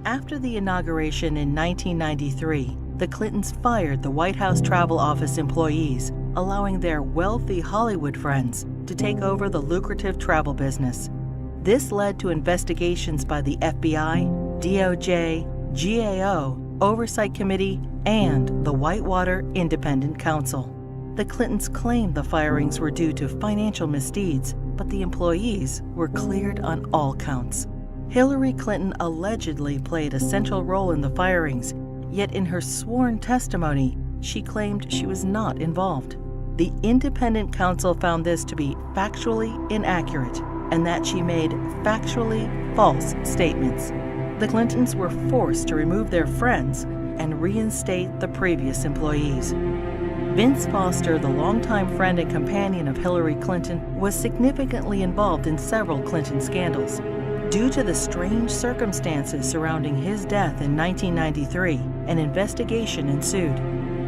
After the inauguration in 1993, the Clintons fired the White House Travel Office employees, allowing their wealthy Hollywood friends to take over the lucrative travel business. This led to investigations by the FBI, DOJ, GAO, Oversight Committee, and the Whitewater Independent Counsel. The Clintons claimed the firings were due to financial misdeeds, but the employees were cleared on all counts. Hillary Clinton allegedly played a central role in the firings, yet in her sworn testimony, she claimed she was not involved. The independent counsel found this to be factually inaccurate and that she made factually false statements. The Clintons were forced to remove their friends and reinstate the previous employees. Vince Foster, the longtime friend and companion of Hillary Clinton, was significantly involved in several Clinton scandals. Due to the strange circumstances surrounding his death in 1993, an investigation ensued.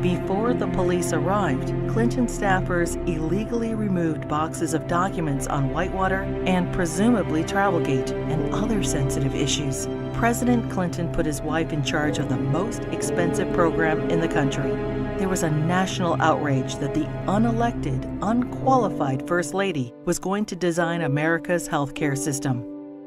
Before the police arrived, Clinton staffers illegally removed boxes of documents on Whitewater and presumably Travelgate and other sensitive issues. President Clinton put his wife in charge of the most expensive program in the country. There was a national outrage that the unelected, unqualified First Lady was going to design America's healthcare system.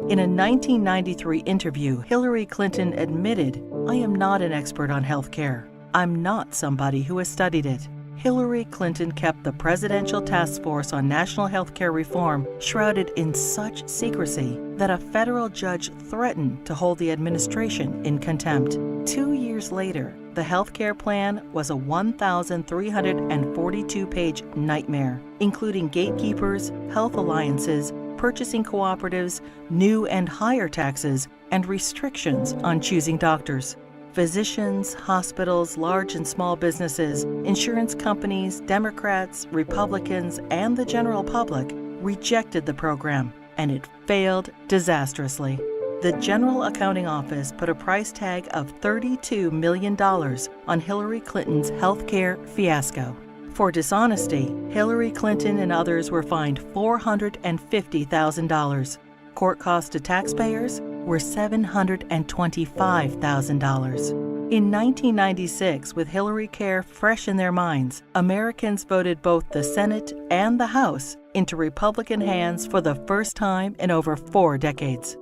In a 1993 interview, Hillary Clinton admitted, "I am not an expert on healthcare. I'm not somebody who has studied it." Hillary Clinton kept the Presidential Task Force on National Healthcare Reform shrouded in such secrecy that a federal judge threatened to hold the administration in contempt. 2 years later, the healthcare plan was a 1,342-page nightmare, including gatekeepers, health alliances, purchasing cooperatives, new and higher taxes, and restrictions on choosing doctors. Physicians, hospitals, large and small businesses, insurance companies, Democrats, Republicans, and the general public rejected the program, and it failed disastrously. The General Accounting Office put a price tag of $32 million on Hillary Clinton's healthcare fiasco. For dishonesty, Hillary Clinton and others were fined $450,000. Court costs to taxpayers were $725,000. In 1996, with Hillary Care fresh in their minds, Americans voted both the Senate and the House into Republican hands for the first time in over 4 decades.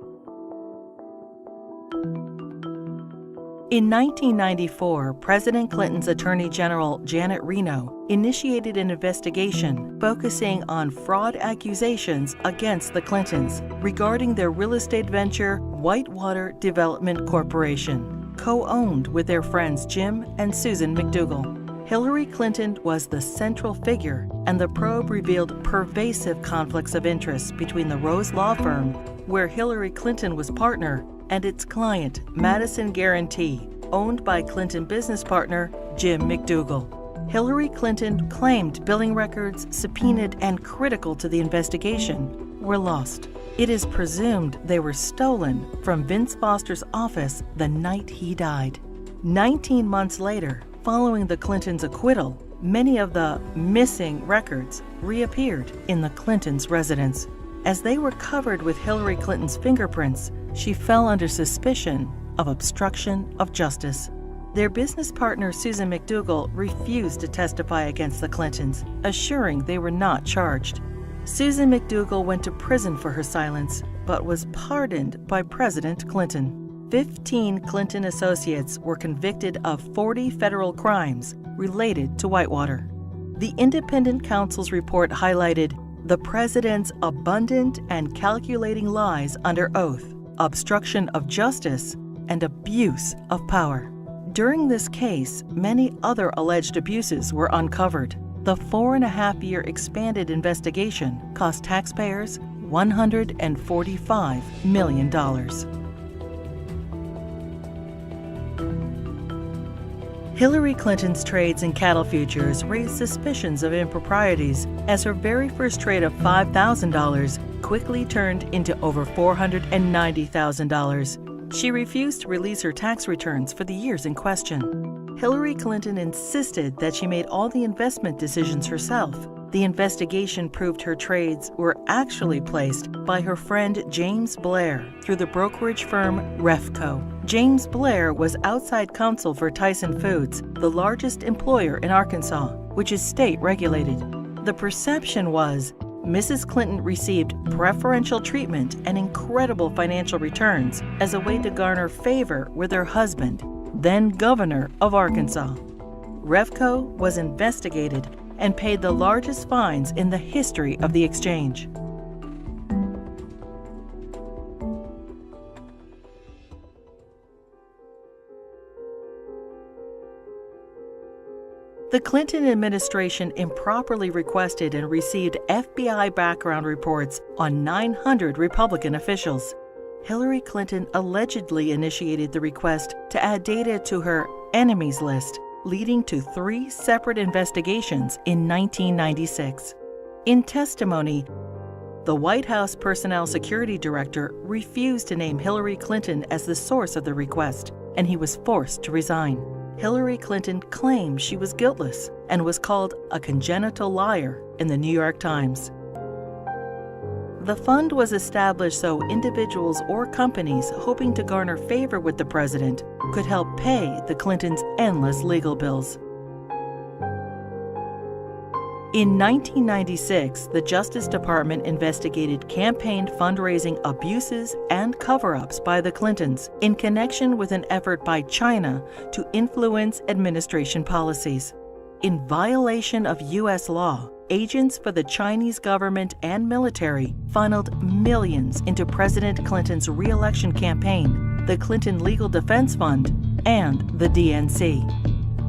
In 1994, President Clinton's Attorney General Janet Reno initiated an investigation focusing on fraud accusations against the Clintons regarding their real estate venture, Whitewater Development Corporation, co-owned with their friends Jim and Susan McDougal. Hillary Clinton was the central figure, and the probe revealed pervasive conflicts of interest between the Rose Law Firm, where Hillary Clinton was partner, and its client, Madison Guarantee, owned by Clinton business partner Jim McDougal. Hillary Clinton claimed billing records, subpoenaed and critical to the investigation, were lost. It is presumed they were stolen from Vince Foster's office the night he died. 19 months later, following the Clintons' acquittal, many of the missing records reappeared in the Clintons' residence. As they were covered with Hillary Clinton's fingerprints, she fell under suspicion of obstruction of justice. Their business partner, Susan McDougal, refused to testify against the Clintons, assuring they were not charged. Susan McDougal went to prison for her silence, but was pardoned by President Clinton. 15 Clinton associates were convicted of 40 federal crimes related to Whitewater. The independent counsel's report highlighted the president's abundant and calculating lies under oath, obstruction of justice, and abuse of power. During this case, many other alleged abuses were uncovered. The 4.5-year expanded investigation cost taxpayers $145 million. Hillary Clinton's trades in cattle futures raised suspicions of improprieties, as her very first trade of $5,000 quickly turned into over $490,000. She refused to release her tax returns for the years in question. Hillary Clinton insisted that she made all the investment decisions herself, The investigation proved her trades were actually placed by her friend James Blair through the brokerage firm Refco. James Blair was outside counsel for Tyson Foods, the largest employer in Arkansas, which is state-regulated. The perception was Mrs. Clinton received preferential treatment and incredible financial returns as a way to garner favor with her husband, then governor of Arkansas. Refco was investigated and paid the largest fines in the history of the exchange. The Clinton administration improperly requested and received FBI background reports on 900 Republican officials. Hillary Clinton allegedly initiated the request to add data to her enemies list, leading to 3 separate investigations in 1996. In testimony, the White House Personnel Security Director refused to name Hillary Clinton as the source of the request, and he was forced to resign. Hillary Clinton claimed she was guiltless and was called a congenital liar in the New York Times. The fund was established so individuals or companies hoping to garner favor with the president could help pay the Clintons' endless legal bills. In 1996, the Justice Department investigated campaign fundraising abuses and cover-ups by the Clintons in connection with an effort by China to influence administration policies. In violation of U.S. law, agents for the Chinese government and military funneled millions into President Clinton's re-election campaign, the Clinton Legal Defense Fund, and the DNC.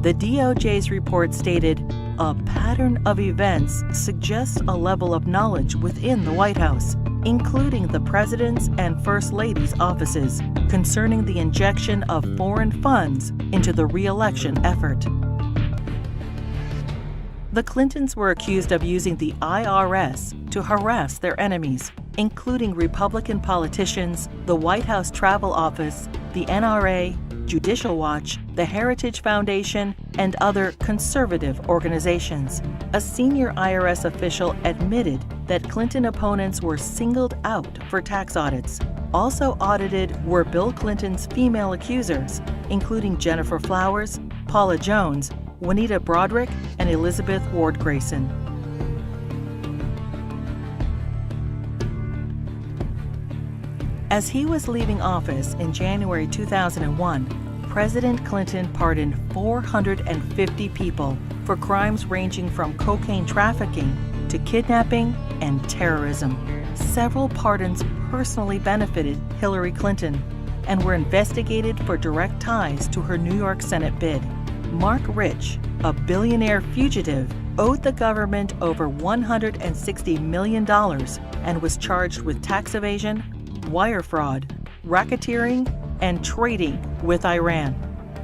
The DOJ's report stated, "A pattern of events suggests a level of knowledge within the White House, including the President's and First Lady's offices, concerning the injection of foreign funds into the re-election effort." The Clintons were accused of using the IRS to harass their enemies, including Republican politicians, the White House Travel Office, the NRA, Judicial Watch, the Heritage Foundation, and other conservative organizations. A senior IRS official admitted that Clinton opponents were singled out for tax audits. Also audited were Bill Clinton's female accusers, including Jennifer Flowers, Paula Jones, Juanita Broderick, and Elizabeth Ward Grayson. As he was leaving office in January 2001, President Clinton pardoned 450 people for crimes ranging from cocaine trafficking to kidnapping and terrorism. Several pardons personally benefited Hillary Clinton and were investigated for direct ties to her New York Senate bid. Mark Rich, a billionaire fugitive, owed the government over $160 million and was charged with tax evasion, wire fraud, racketeering, and trading with Iran.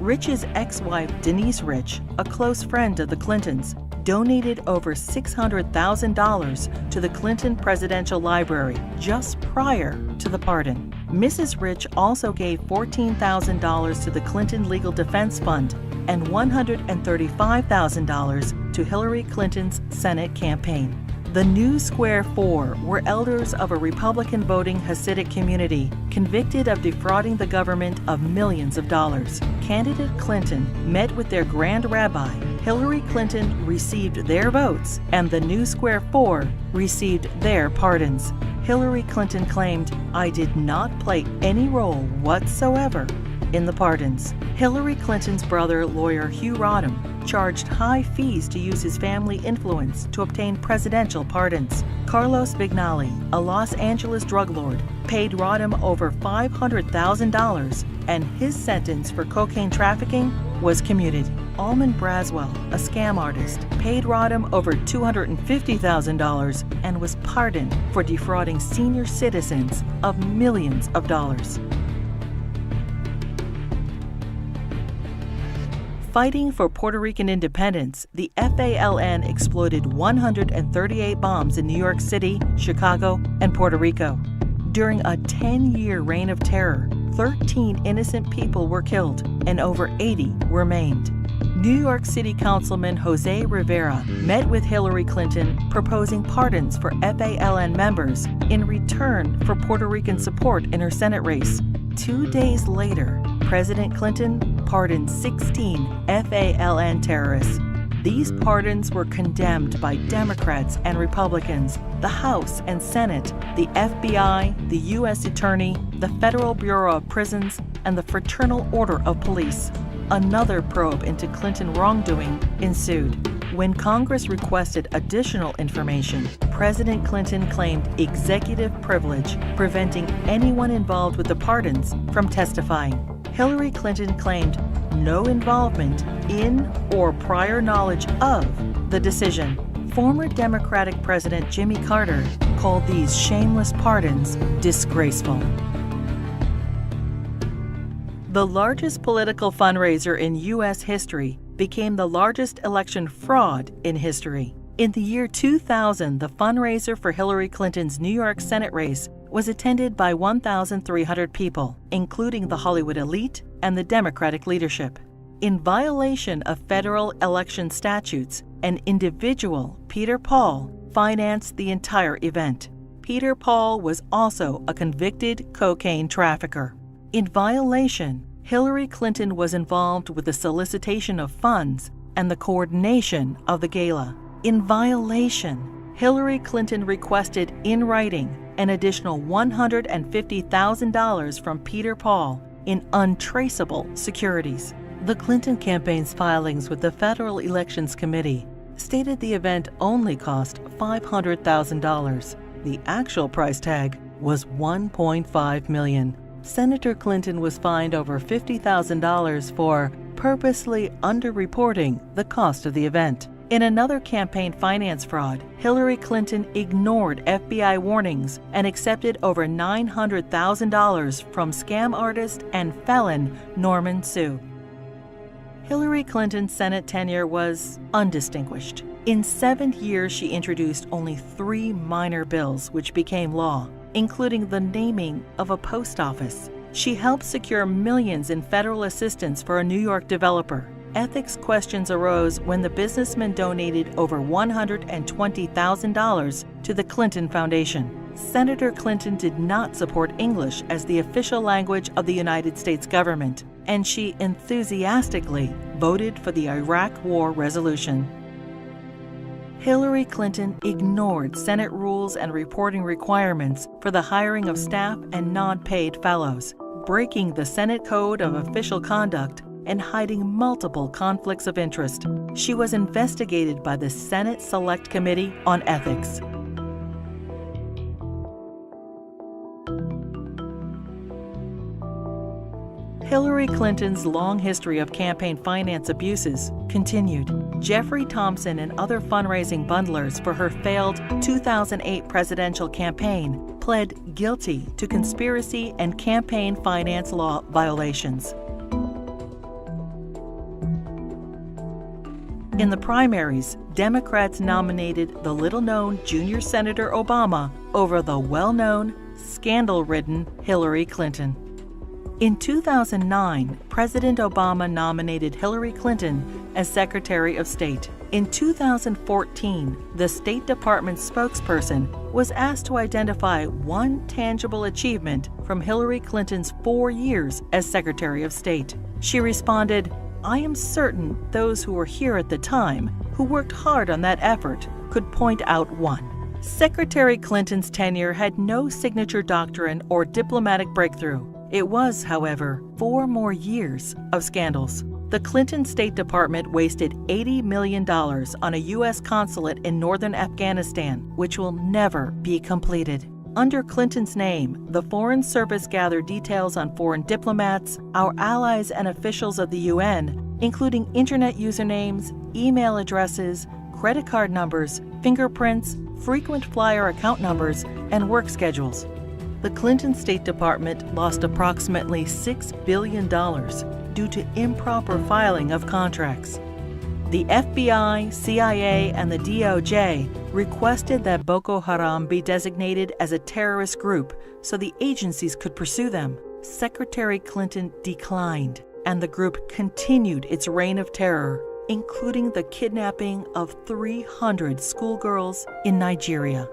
Rich's ex-wife, Denise Rich, a close friend of the Clintons, donated over $600,000 to the Clinton Presidential Library just prior to the pardon. Mrs. Rich also gave $14,000 to the Clinton Legal Defense Fund and $135,000 to Hillary Clinton's Senate campaign. The New Square Four were elders of a Republican voting Hasidic community convicted of defrauding the government of millions of dollars. Candidate Clinton met with their Grand Rabbi. Hillary Clinton received their votes, and the New Square Four received their pardons. Hillary Clinton claimed, "I did not play any role whatsoever in the pardons." Hillary Clinton's brother, lawyer Hugh Rodham, charged high fees to use his family influence to obtain presidential pardons. Carlos Vignali, a Los Angeles drug lord, paid Rodham over $500,000, and his sentence for cocaine trafficking was commuted. Almond Braswell, a scam artist, paid Rodham over $250,000 and was pardoned for defrauding senior citizens of millions of dollars. Fighting for Puerto Rican independence, the FALN exploded 138 bombs in New York City, Chicago, and Puerto Rico. During a 10-year reign of terror, 13 innocent people were killed and over 80 were maimed. New York City Councilman Jose Rivera met with Hillary Clinton proposing pardons for FALN members in return for Puerto Rican support in her Senate race. 2 days later, President Clinton pardoned 16 FALN terrorists. These pardons were condemned by Democrats and Republicans, the House and Senate, the FBI, the U.S. Attorney, the Federal Bureau of Prisons, and the Fraternal Order of Police. Another probe into Clinton wrongdoing ensued. When Congress requested additional information, President Clinton claimed executive privilege, preventing anyone involved with the pardons from testifying. Hillary Clinton claimed no involvement in or prior knowledge of the decision. Former Democratic President Jimmy Carter called these shameless pardons disgraceful. The largest political fundraiser in U.S. history became the largest election fraud in history. In the year 2000, the fundraiser for Hillary Clinton's New York Senate race was attended by 1,300 people, including the Hollywood elite and the Democratic leadership. In violation of federal election statutes, an individual, Peter Paul, financed the entire event. Peter Paul was also a convicted cocaine trafficker. In violation, Hillary Clinton was involved with the solicitation of funds and the coordination of the gala. In violation, Hillary Clinton requested in writing an additional $150,000 from Peter Paul in untraceable securities. The Clinton campaign's filings with the Federal Elections Committee stated the event only cost $500,000. The actual price tag was $1.5 million. Senator Clinton was fined over $50,000 for purposely underreporting the cost of the event. In another campaign finance fraud, Hillary Clinton ignored FBI warnings and accepted over $900,000 from scam artist and felon Norman Sue. Hillary Clinton's Senate tenure was undistinguished. In 7 years, she introduced only 3 minor bills which became law, including the naming of a post office. She helped secure millions in federal assistance for a New York developer. Ethics questions arose when the businessman donated over $120,000 to the Clinton Foundation. Senator Clinton did not support English as the official language of the United States government, and she enthusiastically voted for the Iraq War resolution. Hillary Clinton ignored Senate rules and reporting requirements for the hiring of staff and non-paid fellows, breaking the Senate Code of Official Conduct and hiding multiple conflicts of interest. She was investigated by the Senate Select Committee on Ethics. Hillary Clinton's long history of campaign finance abuses continued. Jeffrey Thompson and other fundraising bundlers for her failed 2008 presidential campaign pled guilty to conspiracy and campaign finance law violations. In the primaries, Democrats nominated the little-known junior Senator Obama over the well-known, scandal-ridden Hillary Clinton. In 2009, President Obama nominated Hillary Clinton as Secretary of State. In 2014, the State Department spokesperson was asked to identify one tangible achievement from Hillary Clinton's 4 years as Secretary of State. She responded, "I am certain those who were here at the time, who worked hard on that effort, could point out one." Secretary Clinton's tenure had no signature doctrine or diplomatic breakthrough. It was, however, 4 more years of scandals. The Clinton State Department wasted $80 million on a U.S. consulate in northern Afghanistan, which will never be completed. Under Clinton's name, the Foreign Service gathered details on foreign diplomats, our allies and officials of the UN, including internet usernames, email addresses, credit card numbers, fingerprints, frequent flyer account numbers, and work schedules. The Clinton State Department lost approximately $6 billion due to improper filing of contracts. The FBI, CIA, and the DOJ requested that Boko Haram be designated as a terrorist group so the agencies could pursue them. Secretary Clinton declined, and the group continued its reign of terror, including the kidnapping of 300 schoolgirls in Nigeria.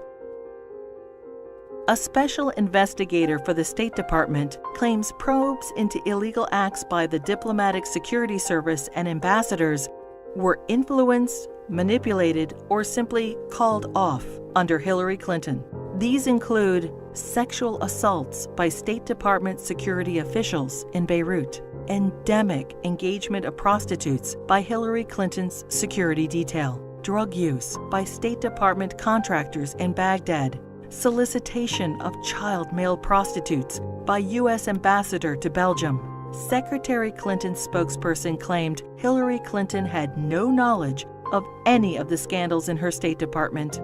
A special investigator for the State Department claims probes into illegal acts by the Diplomatic Security Service and ambassadors were influenced, manipulated, or simply called off under Hillary Clinton. These include sexual assaults by State Department security officials in Beirut, endemic engagement of prostitutes by Hillary Clinton's security detail, drug use by State Department contractors in Baghdad, solicitation of child male prostitutes by U.S. Ambassador to Belgium. Secretary Clinton's spokesperson claimed Hillary Clinton had no knowledge of any of the scandals in her State Department.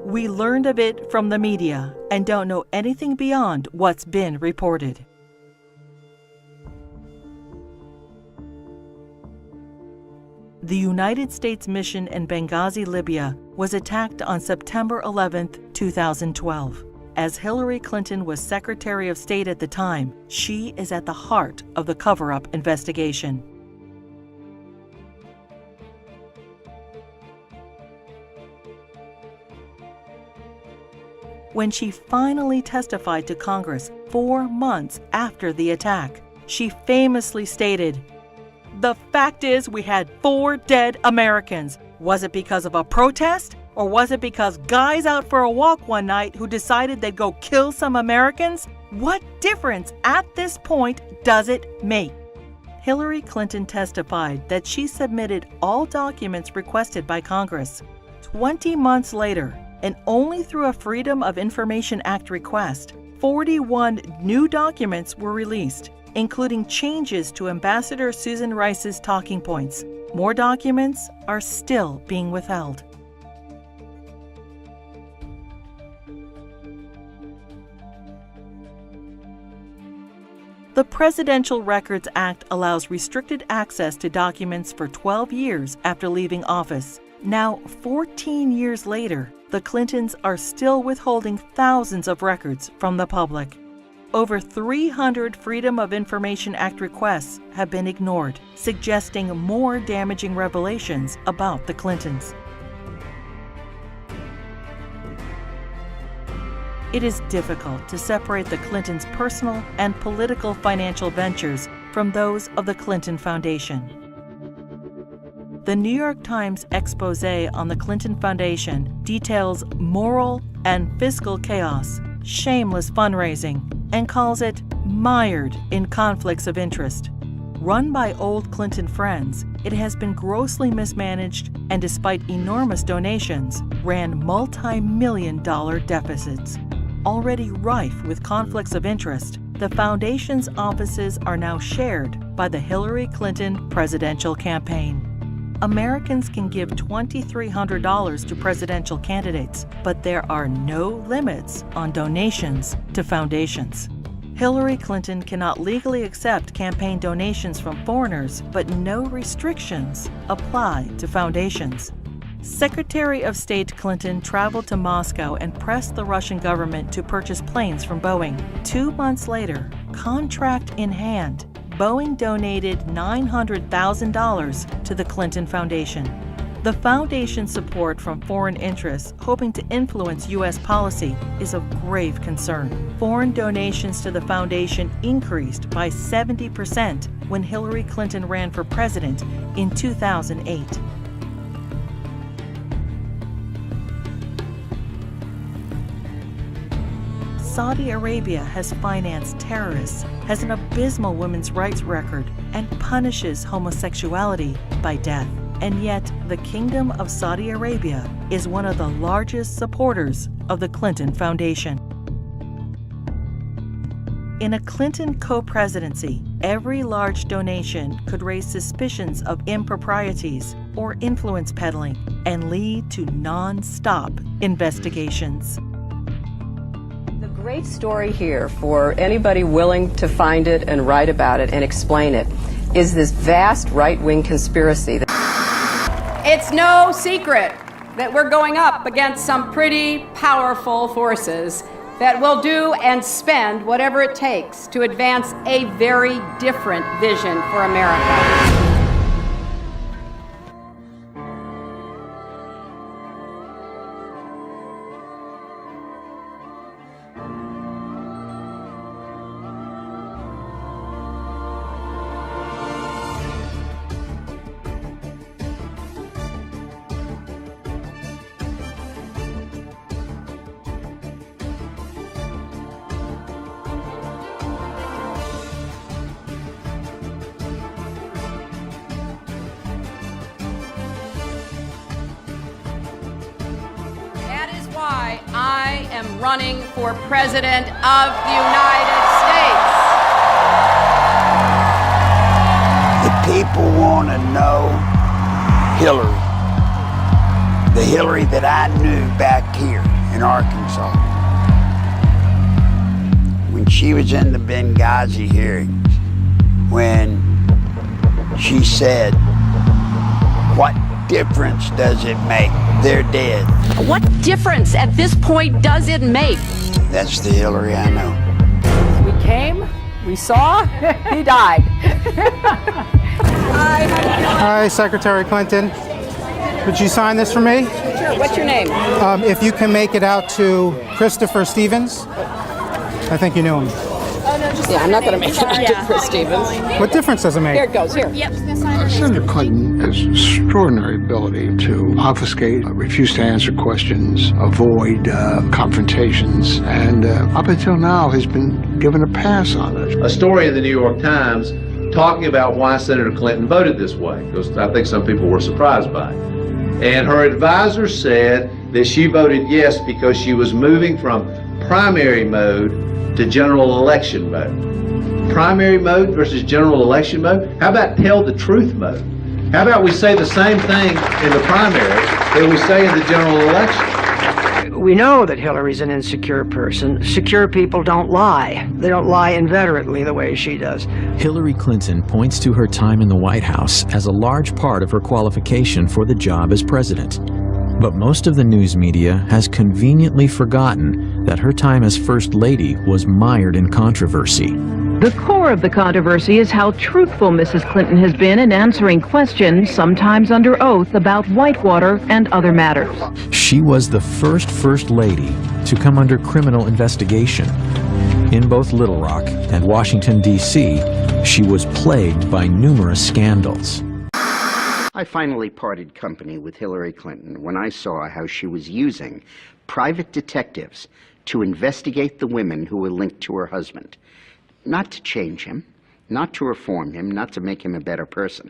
We learned of it from the media and don't know anything beyond what's been reported. The United States mission in Benghazi, Libya, was attacked on September 11, 2012. As Hillary Clinton was Secretary of State at the time, she is at the heart of the cover-up investigation. When she finally testified to Congress 4 months after the attack, she famously stated, "The fact is we had 4 dead Americans. Was it because of a protest? Or was it because guys out for a walk one night who decided they'd go kill some Americans? What difference at this point does it make?" Hillary Clinton testified that she submitted all documents requested by Congress. 20 months later, and only through a Freedom of Information Act request, 41 new documents were released, including changes to Ambassador Susan Rice's talking points. More documents are still being withheld. The Presidential Records Act allows restricted access to documents for 12 years after leaving office. Now, 14 years later, the Clintons are still withholding thousands of records from the public. Over 300 Freedom of Information Act requests have been ignored, suggesting more damaging revelations about the Clintons. It is difficult to separate the Clintons' personal and political financial ventures from those of the Clinton Foundation. The New York Times expose on the Clinton Foundation details moral and fiscal chaos, shameless fundraising, and calls it mired in conflicts of interest. Run by old Clinton friends, it has been grossly mismanaged and, despite enormous donations, ran multi-million-dollar deficits. Already rife with conflicts of interest, the foundation's offices are now shared by the Hillary Clinton presidential campaign. Americans can give $2,300 to presidential candidates, but there are no limits on donations to foundations. Hillary Clinton cannot legally accept campaign donations from foreigners, but no restrictions apply to foundations. Secretary of State Clinton traveled to Moscow and pressed the Russian government to purchase planes from Boeing. 2 months later, contract in hand, Boeing donated $900,000 to the Clinton Foundation. The foundation's support from foreign interests hoping to influence U.S. policy is of grave concern. Foreign donations to the foundation increased by 70% when Hillary Clinton ran for president in 2008. Saudi Arabia has financed terrorists, has an abysmal women's rights record, and punishes homosexuality by death. And yet, the Kingdom of Saudi Arabia is one of the largest supporters of the Clinton Foundation. In a Clinton co-presidency, every large donation could raise suspicions of improprieties or influence peddling and lead to non-stop investigations. The great story here, for anybody willing to find it and write about it and explain it, is this vast right-wing conspiracy. It's no secret that we're going up against some pretty powerful forces that will do and spend whatever it takes to advance a very different vision for America. am running for President of the United States. The people want to know Hillary. The Hillary that I knew back here in Arkansas. When she was in the Benghazi hearings, when she said, "What difference does it make? They're dead." What difference at this point does it make? That's the Hillary I know. We came, we saw, he died. Hi, Secretary Clinton. Would you sign this for me? Sure, what's your name? If you can make it out to Christopher Stevens. I think you knew him. Yeah, I'm not going to make it out to Chris Stevens. What difference does it make? Here it goes, here. Senator Clinton has extraordinary ability to obfuscate, refuse to answer questions, avoid confrontations, and up until now has been given a pass on it. A story in the New York Times talking about why Senator Clinton voted this way, because I think some people were surprised by it. And her advisor said that she voted yes because she was moving from primary mode to general election mode. Primary mode versus general election mode? How about tell the truth mode? How about we say the same thing in the primary that we say in the general election? We know that Hillary's an insecure person. Secure people don't lie. They don't lie inveterately the way she does. Hillary Clinton points to her time in the White House as a large part of her qualification for the job as president. But most of the news media has conveniently forgotten that her time as First Lady was mired in controversy. The core of the controversy is how truthful Mrs. Clinton has been in answering questions, sometimes under oath, about Whitewater and other matters. She was the first Lady to come under criminal investigation. In both Little Rock and Washington, D.C., she was plagued by numerous scandals. I finally parted company with Hillary Clinton when I saw how she was using private detectives to investigate the women who were linked to her husband. Not to change him, not to reform him, not to make him a better person,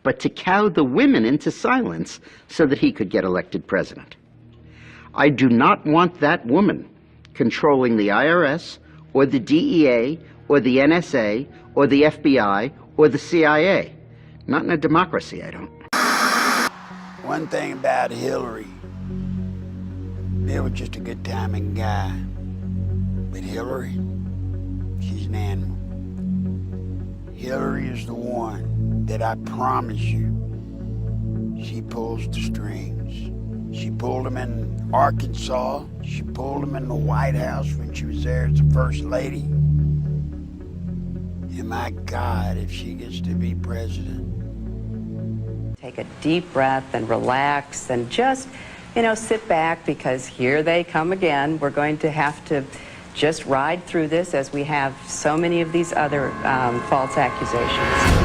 but to cow the women into silence so that he could get elected president. I do not want that woman controlling the IRS or the DEA or the NSA or the FBI or the CIA. Not in a democracy, I don't. One thing about Hillary, Bill was just a good timing guy. But Hillary, she's an animal. Hillary is the one that I promise you, she pulls the strings. She pulled them in Arkansas. She pulled them in the White House when she was there as the First Lady. And my God, if she gets to be president. Take a deep breath and relax and just, sit back, because here they come again. We're going to have to just ride through this as we have so many of these other false accusations.